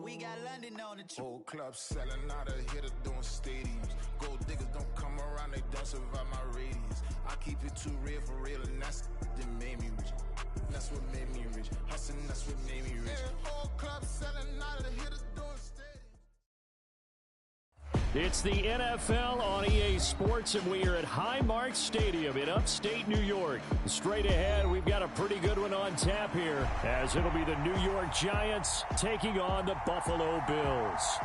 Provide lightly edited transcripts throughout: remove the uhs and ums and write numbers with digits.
We got London on the trip. Whole club selling out of hitter doing stadiums. Gold diggers don't come around, they don't survive my radius. I keep it too real for real, and that's that made me rich. That's what made me rich. Hustling, that's what made me rich. Whole club selling out of hitter doing stadiums. It's the NFL on EA Sports, and we are at Highmark Stadium in upstate New York. Straight ahead, we've got a pretty good one on tap here, as it'll be the New York Giants taking on the Buffalo Bills.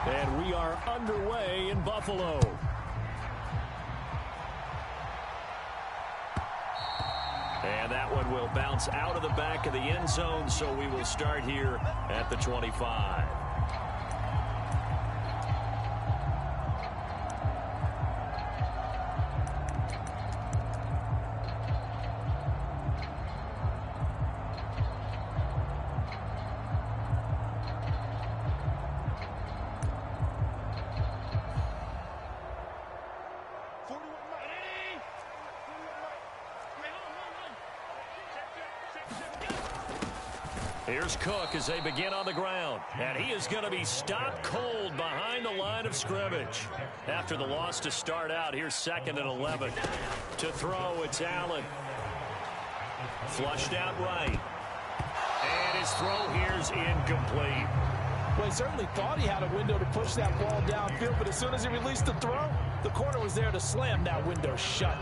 And we are underway in Buffalo. And that one will bounce out of the back of the end zone, so we will start here at the 25. Here's Cook as they begin on the ground, and he is going to be stopped cold behind the line of scrimmage. After the loss to start out, here's 2nd and 11. To throw, it's Allen. Flushed out right. And his throw here's incomplete. Well, he certainly thought he had a window to push that ball downfield, but as soon as he released the throw, the corner was there to slam that window shut.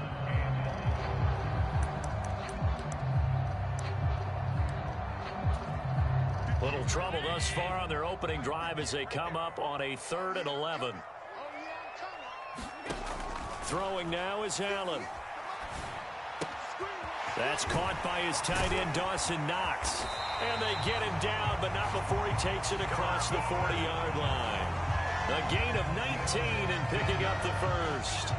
Little trouble thus far on their opening drive as they come up on a 3rd and 11. Throwing now is Allen. That's caught by his tight end, Dawson Knox. And they get him down, but not before he takes it across the 40-yard line. A gain of 19 and picking up the first.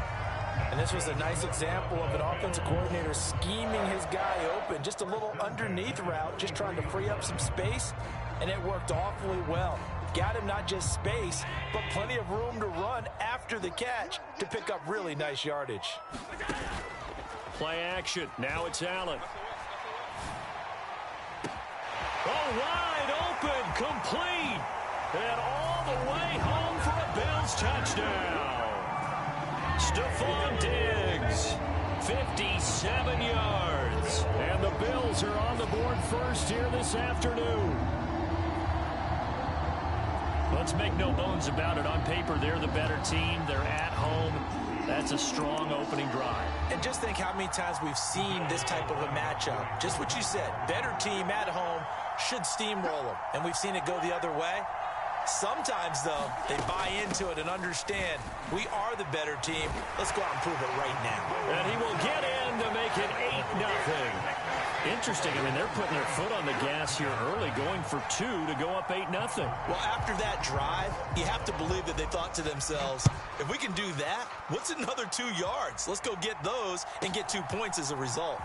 And this was a nice example of an offensive coordinator scheming his guy open. Just a little underneath route, just trying to free up some space, and it worked awfully well. Got him not just space, but plenty of room to run after the catch to pick up really nice yardage. Play action. Now it's Allen. Oh, wide open, complete, and all the way home for a Bills touchdown. Stephon Diggs, 57 yards. And the Bills are on the board first here this afternoon. Let's make no bones about it. On paper, they're the better team. They're at home. That's a strong opening drive. And just think how many times we've seen this type of a matchup. Just what you said, better team at home should steamroll them. And we've seen it go the other way. Sometimes, though, they buy into it and understand we are the better team. Let's go out and prove it right now. And he will get in to make it 8-0. Interesting. I mean, they're putting their foot on the gas here early, going for 2 to go up 8-0. Well, after that drive, you have to believe that they thought to themselves, if we can do that, what's another 2 yards? Let's go get those and get 2 points as a result.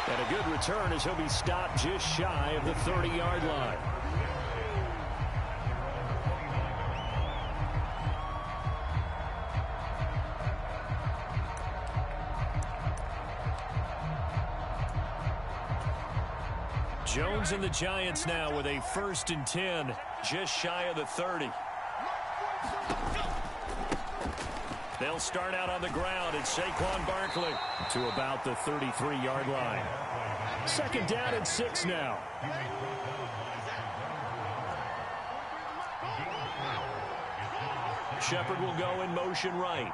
And a good return as he'll be stopped just shy of the 30-yard line. Jones and the Giants now with a 1st and 10, just shy of the 30. They'll start out on the ground. It's Saquon Barkley to about the 33-yard line. 2nd down and 6 now. Shepard will go in motion right.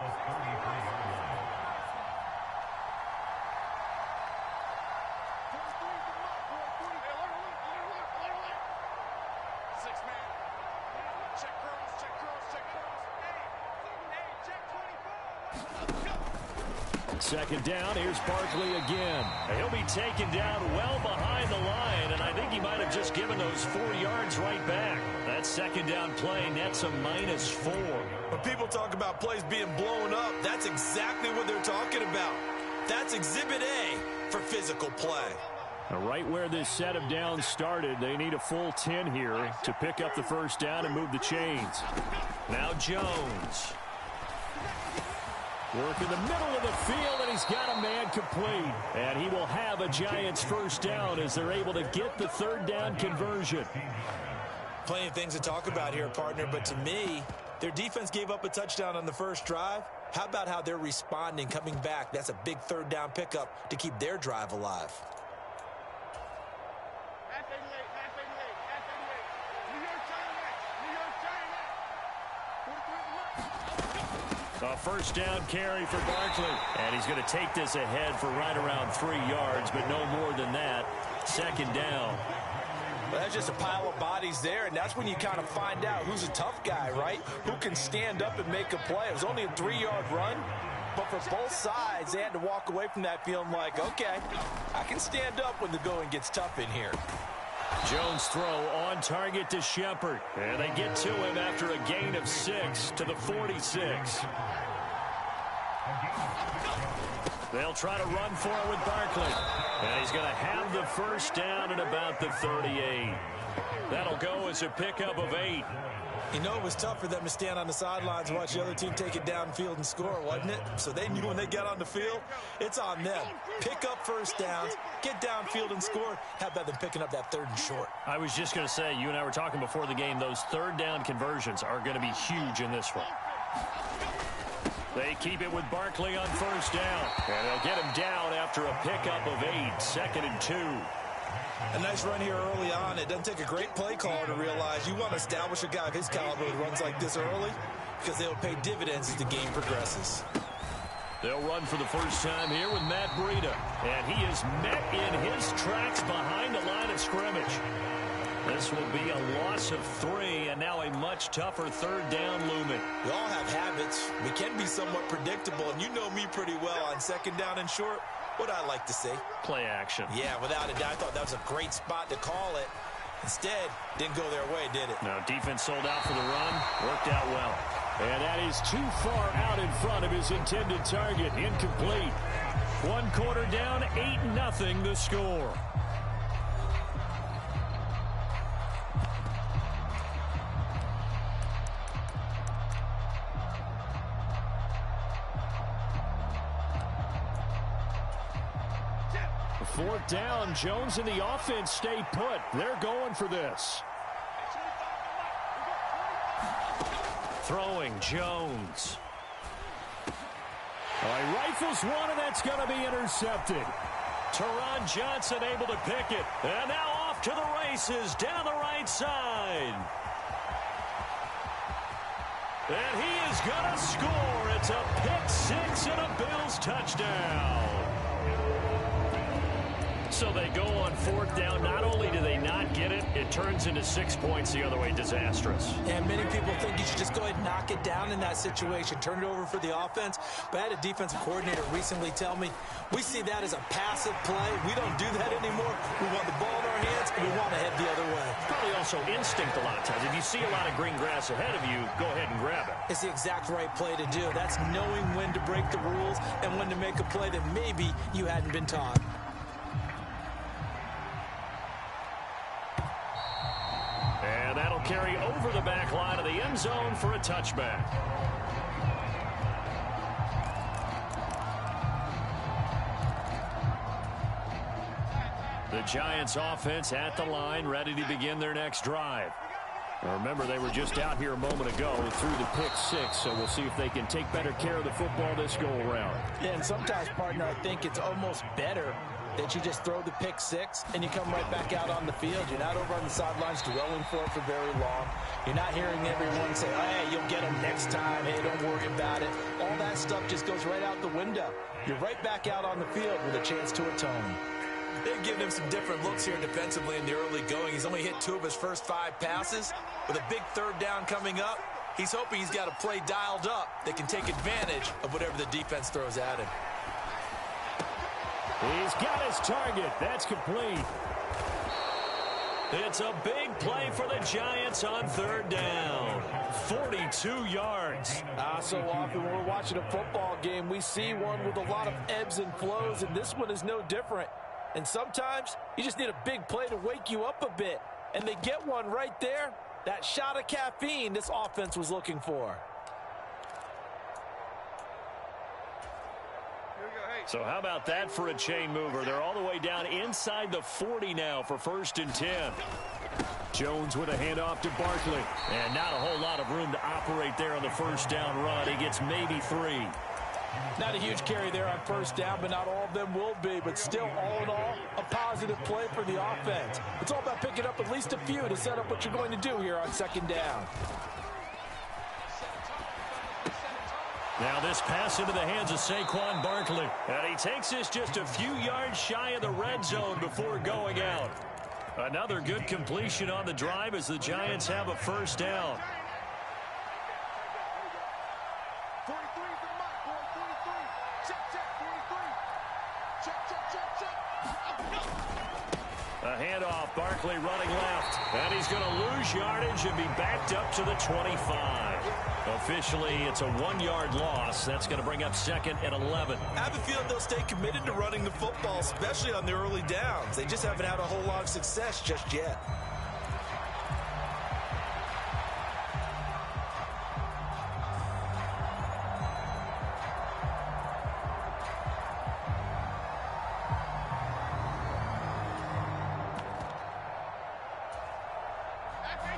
Second down, here's Barkley again. He'll be taken down well behind the line, and I think he might have just given those 4 yards right back. That 2nd down play, that's a -4. When people talk about plays being blown up, that's exactly what they're talking about. That's Exhibit A for physical play. Right where this set of downs started, they need a full 10 here to pick up the first down and move the chains. Now Jones. Work in the middle of the field, and he's got a man complete. And he will have a Giants first down as they're able to get the third down conversion. Plenty of things to talk about here, partner, but to me, their defense gave up a touchdown on the first drive. How about how they're responding, coming back? That's a big third down pickup to keep their drive alive. A first down carry for Barkley. And he's going to take this ahead for right around 3 yards, but no more than that. Second down. Well, that's just a pile of bodies there, and that's when you kind of find out who's a tough guy, right? Who can stand up and make a play. It was only a 3-yard run, but for both sides, they had to walk away from that feeling like, okay, I can stand up when the going gets tough in here. Jones throw on target to Shepard. And they get to him after a gain of 6 to the 46. They'll try to run for it with Barkley. And he's going to have the first down at about the 38. That'll go as a pickup of 8. You know, it was tough for them to stand on the sidelines and watch the other team take it downfield and score, wasn't it? So they knew when they got on the field, it's on them. Pick up first downs, get downfield and score. How about them picking up that third and short? I was just going to say, you and I were talking before the game, those third down conversions are going to be huge in this one. They keep it with Barkley on first down. And they'll get him down after a pickup of 8, second and 2. A nice run here early on. It doesn't take a great play caller to realize you want to establish a guy of his caliber who runs like this early because they'll pay dividends as the game progresses. They'll run for the first time here with Matt Breida. And he is met in his tracks behind the line of scrimmage. This will be a loss of 3, and now a much tougher third down looming. We all have habits. We can be somewhat predictable, and you know me pretty well on second down and short. What I like to say? Play action. Yeah, without a doubt. I thought that was a great spot to call it. Instead, didn't go their way, did it? No, defense sold out for the run. Worked out well. And that is too far out in front of his intended target. Incomplete. 1 quarter down, 8-0 the score. Fourth down, Jones and the offense stay put. They're going for this. Throwing, Jones. He rifles one, and that's going to be intercepted. Teron Johnson able to pick it. And now off to the races down the right side. And he is going to score. It's a pick 6 and a Bills touchdown. So they go on fourth down. Not only do they not get it, it turns into 6 points the other way. Disastrous. And many people think you should just go ahead and knock it down in that situation. Turn it over for the offense. But I had a defensive coordinator recently tell me, we see that as a passive play. We don't do that anymore. We want the ball in our hands, and we want to head the other way. Probably also instinct a lot of times. If you see a lot of green grass ahead of you, go ahead and grab it. It's the exact right play to do. That's knowing when to break the rules and when to make a play that maybe you hadn't been taught. And that'll carry over the back line of the end zone for a touchback. The Giants offense at the line, ready to begin their next drive. Now remember, they were just out here a moment ago through the pick 6, so we'll see if they can take better care of the football this go-around. Yeah, and sometimes, partner, I think it's almost better that you just throw the pick 6 and you come right back out on the field. You're not over on the sidelines dwelling for it for very long. You're not hearing everyone say, oh, hey, you'll get them next time. Hey, don't worry about it. All that stuff just goes right out the window. You're right back out on the field with a chance to atone. They've given him some different looks here defensively in the early going. He's only hit 2 of his first 5 passes. With a big third down coming up, he's hoping he's got a play dialed up that can take advantage of whatever the defense throws at him. He's got his target. That's complete. It's a big play for the Giants on third down. 42 yards. So often when we're watching a football game, we see one with a lot of ebbs and flows, and this one is no different. And sometimes you just need a big play to wake you up a bit. And they get one right there. That shot of caffeine this offense was looking for. So how about that for a chain mover? They're all the way down inside the 40 now for 1st and 10. Jones with a handoff to Barkley. And not a whole lot of room to operate there on the 1st down run. He gets maybe 3. Not a huge carry there on 1st down, but not all of them will be. But still, all in all, a positive play for the offense. It's all about picking up at least a few to set up what you're going to do here on 2nd down. Now this pass into the hands of Saquon Barkley. And he takes this just a few yards shy of the red zone before going out. Another good completion on the drive as the Giants have a 1st down. A handoff, Barkley running left. And he's going to lose yardage and be backed up to the 25. Officially, it's a 1-yard loss. That's going to bring up 2nd and 11. I have a feeling they'll stay committed to running the football, especially on the early downs. They just haven't had a whole lot of success just yet.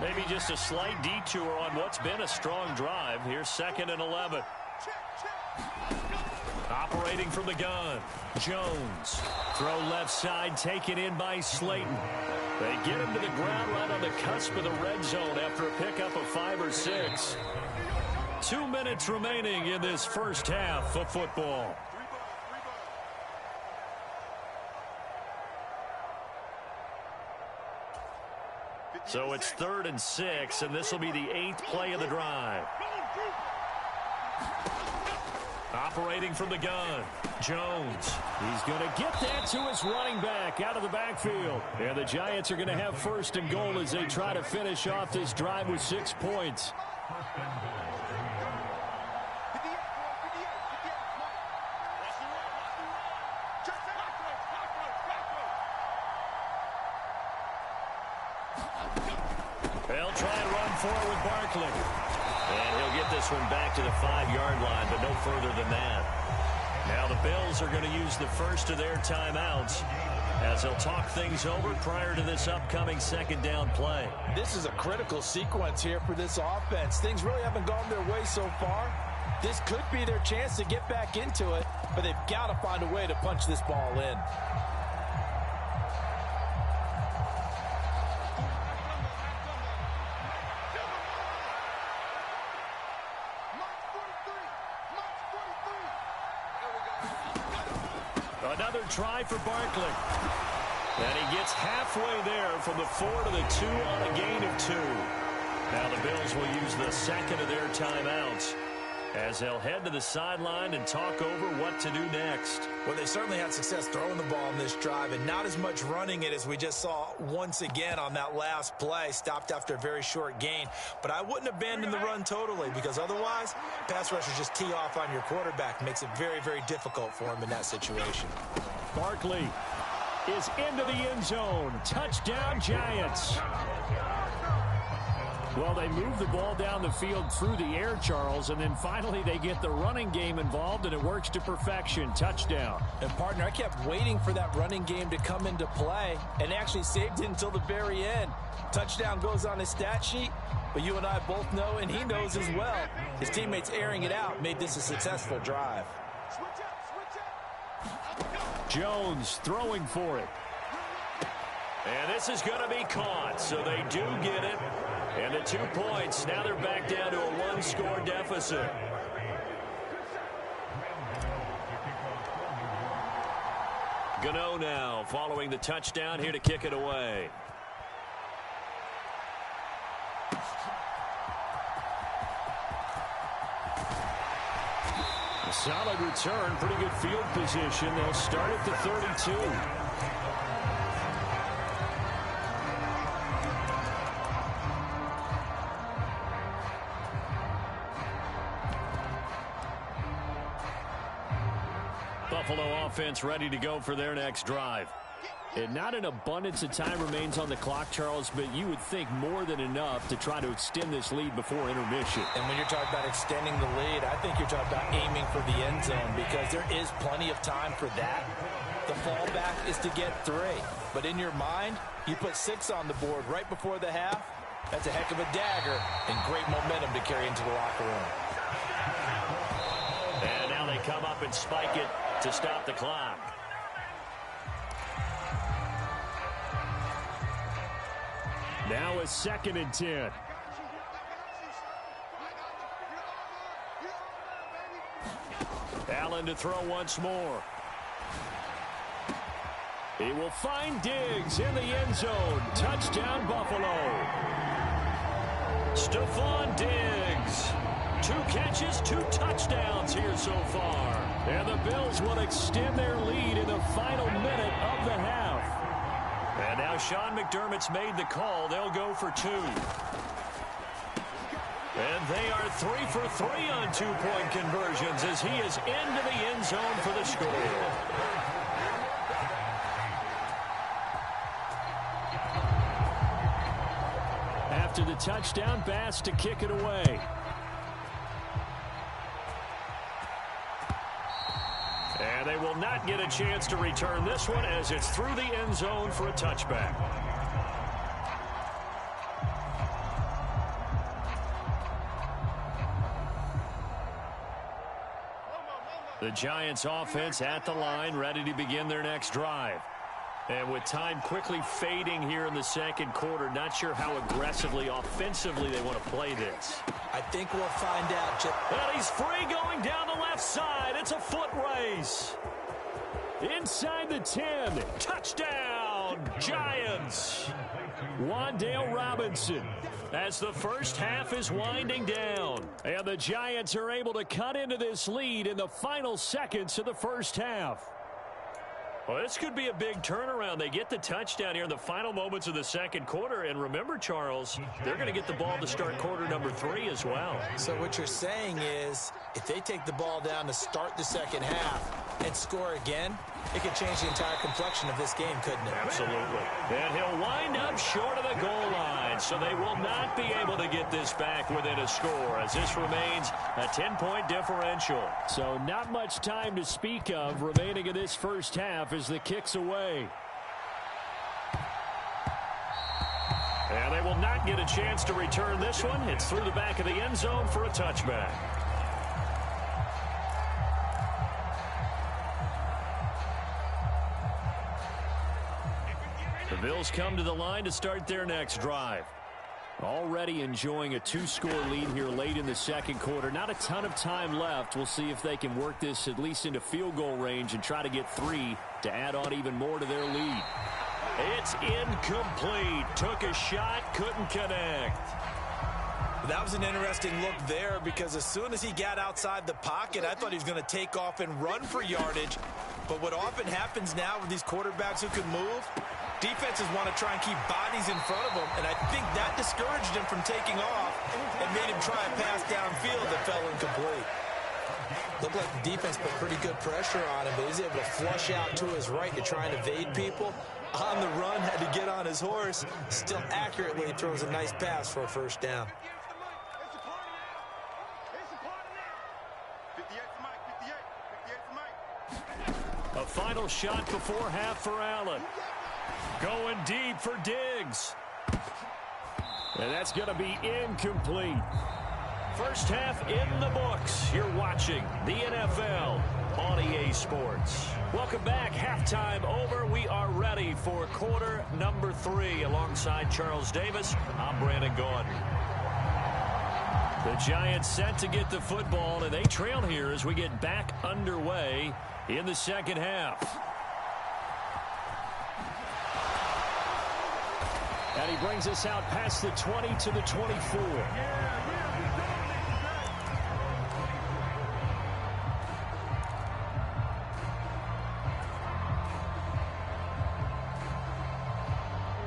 Maybe just a slight detour on what's been a strong drive. Here's 2nd and 11. Operating from the gun. Jones. Throw left side taken in by Slayton. They get him to the ground right on the cusp of the red zone after a pickup of 5 or 6. 2 minutes remaining in this 1st half of football. So it's 3rd and 6, and this will be the 8th play of the drive. Operating from the gun, Jones. He's going to get that to his running back out of the backfield. And the Giants are going to have 1st and goal as they try to finish off this drive with 6 points. They'll try and run forward with Barkley. And he'll get this one back to the 5-yard line, but no further than that. Now the Bills are going to use the first of their timeouts as they'll talk things over prior to this upcoming 2nd down play. This is a critical sequence here for this offense. Things really haven't gone their way so far. This could be their chance to get back into it, but they've got to find a way to punch this ball in. Another try for Barkley. And he gets halfway there from the 4 to the 2 on a gain of 2. Now the Bills will use the 2nd of their timeouts as they'll head to the sideline and talk over what to do next. Well, they certainly had success throwing the ball in this drive and not as much running it as we just saw once again on that last play. Stopped after a very short gain. But I wouldn't abandon the run totally because otherwise, pass rushers just tee off on your quarterback. Makes it very, very difficult for him in that situation. Barkley is into the end zone. Touchdown, Giants. Well, they move the ball down the field through the air, Charles, and then finally they get the running game involved, and it works to perfection. Touchdown. And, partner, I kept waiting for that running game to come into play and actually saved it until the very end. Touchdown goes on his stat sheet, but you and I both know, and he knows as well, his teammates airing it out made this a successful drive. Jones throwing for it. And this is going to be caught, so they do get it. And the 2 points, now they're back down to a 1-score deficit. Gano now following the touchdown here to kick it away. A solid return, pretty good field position. They'll start at the 32. Buffalo offense ready to go for their next drive. And not an abundance of time remains on the clock, Charles, but you would think more than enough to try to extend this lead before intermission. And when you're talking about extending the lead, I think you're talking about aiming for the end zone because there is plenty of time for that. The fallback is to get 3. But in your mind, you put 6 on the board right before the half. That's a heck of a dagger and great momentum to carry into the locker room. And now they come up and spike it to stop the clock. Now a 2nd and 10. Allen to throw once more. He will find Diggs in the end zone. Touchdown, Buffalo. Stephon Diggs. 2 catches, 2 touchdowns here so far. And the Bills will extend their lead in the final minute of the half. And now Sean McDermott's made the call. They'll go for 2. And they are 3 for 3 on 2-point conversions as he is into the end zone for the score. After the touchdown, Bass to kick it away. And they will not get a chance to return this one as it's through the end zone for a touchback. The Giants offense at the line, ready to begin their next drive. And with time quickly fading here in the second quarter, not sure how aggressively, offensively they want to play this. I think we'll find out. And he's free going down the left side. It's a foot race. Inside the 10. Touchdown, Giants. Wan'Dale Robinson as the first half is winding down. And the Giants are able to cut into this lead in the final seconds of the first half. Well, this could be a big turnaround. They get the touchdown here in the final moments of the second quarter. And remember, Charles, they're going to get the ball to start quarter number 3 as well. So what you're saying is if they take the ball down to start the second half and score again, it could change the entire complexion of this game, couldn't it? Absolutely. And he'll wind up short of the goal line, so they will not be able to get this back within a score as this remains a 10-point differential. So not much time to speak of remaining in this first half as the kick's away. And they will not get a chance to return this one. It's through the back of the end zone for a touchback. The Bills come to the line to start their next drive. Already enjoying a 2-score lead here late in the second quarter. Not a ton of time left. We'll see if they can work this at least into field goal range and try to get 3 to add on even more to their lead. It's incomplete. Took a shot, couldn't connect. That was an interesting look there because as soon as he got outside the pocket, I thought he was going to take off and run for yardage. But what often happens now with these quarterbacks who can move, defenses want to try and keep bodies in front of them, and I think that discouraged him from taking off and made him try a pass downfield that fell incomplete. Looked like the defense put pretty good pressure on him, but he was able to flush out to his right to try and evade people. On the run, had to get on his horse. Still accurately throws a nice pass for a first down. A final shot before half for Allen. Going deep for Diggs. And that's going to be incomplete. First half in the books. You're watching the NFL on EA Sports. Welcome back. Halftime over. We are ready for quarter number 3. Alongside Charles Davis, I'm Brandon Gaudin. The Giants set to get the football, and they trail here as we get back underway in the second half. And he brings us out past the 20 to the 24.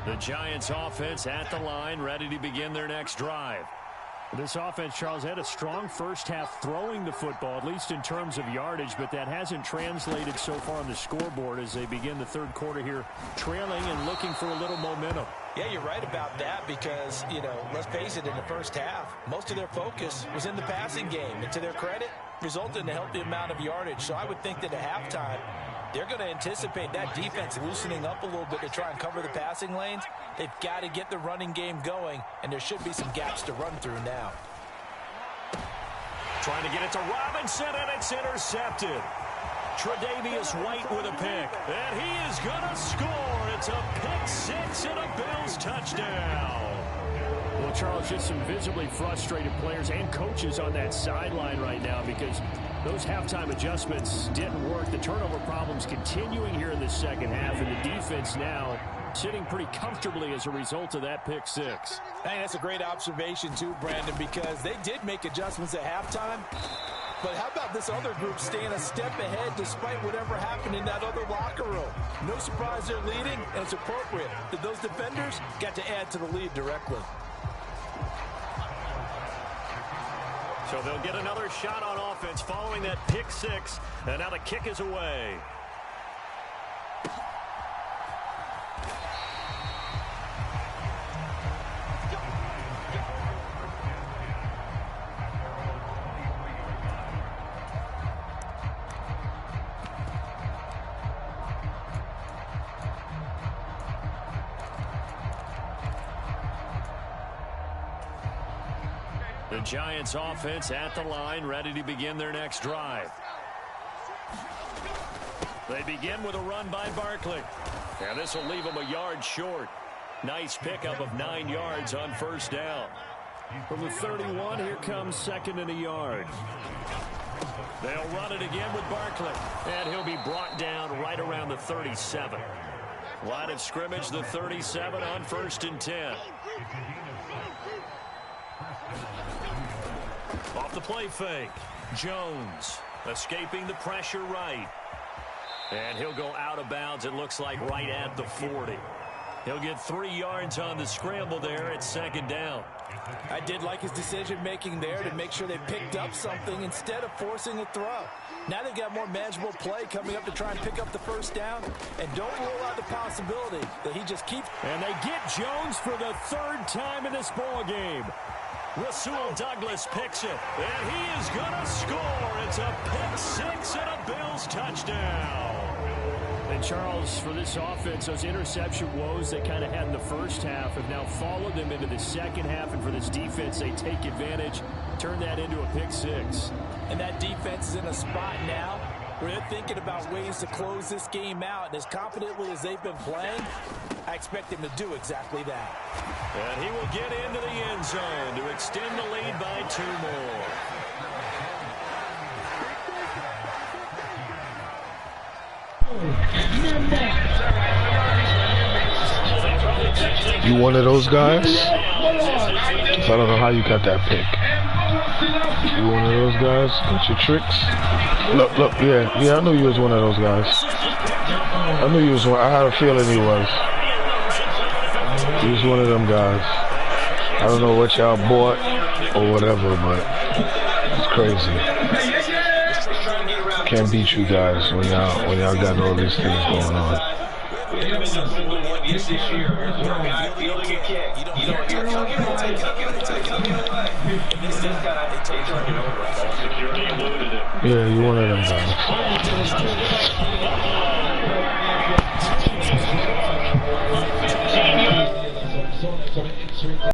The Giants offense at the line, ready to begin their next drive. This offense, Charles, had a strong first half throwing the football, at least in terms of yardage, but that hasn't translated so far on the scoreboard as they begin the third quarter here, trailing and looking for a little momentum. Yeah, you're right about that because, let's face it, in the first half, most of their focus was in the passing game. And to their credit, resulted in a healthy amount of yardage. So I would think that at halftime, they're going to anticipate that defense loosening up a little bit to try and cover the passing lanes. They've got to get the running game going, and there should be some gaps to run through now. Trying to get it to Robinson, and it's intercepted. Tre'Davious White with a pick, and he is going to score. It's a pick six and a Bills touchdown. Well, Charles, just some visibly frustrated players and coaches on that sideline right now because those halftime adjustments didn't work. The turnover problems continuing here in the second half, and the defense now sitting pretty comfortably as a result of that pick six. Hey, that's a great observation too, Brandon, because they did make adjustments at halftime. But how about this other group staying a step ahead despite whatever happened in that other locker room? No surprise they're leading, and it's appropriate that those defenders got to add to the lead directly. So they'll get another shot on offense following that pick six, and now the kick is away. The Giants offense at the line, ready to begin their next drive. They begin with a run by Barkley. And this will leave them a yard short. Nice pickup of 9 yards on first down. From the 31, here comes second and a yard. They'll run it again with Barkley. And he'll be brought down right around the 37. Line of scrimmage, the 37 on first and 10. Off the play fake. Jones escaping the pressure right. And he'll go out of bounds, it looks like, right at the 40. He'll get 3 yards on the scramble there at second down. I did like his decision-making there to make sure they picked up something instead of forcing a throw. Now they've got more manageable play coming up to try and pick up the first down. And don't rule out the possibility that he just keeps. And they get Jones for the 3rd time in this ball game. Rasul Douglas picks it, and he is going to score. It's a pick six and a Bills touchdown. And Charles, for this offense, those interception woes they kind of had in the first half have now followed them into the second half. And for this defense, they take advantage, turn that into a pick six. And that defense is in a spot now where they're thinking about ways to close this game out. And as confidently as they've been playing, I expect them to do exactly that. And he will get into the end zone to extend the lead by 2 more. You one of those guys? So I don't know how you got that pick. You one of those guys? Got your tricks? Look, yeah, I knew you was one of those guys. I knew you was one. I had a feeling he was. He was one of them guys. I don't know what y'all bought or whatever, but it's crazy. Can't beat you guys when y'all got all these things going on. Yeah, you one of them guys.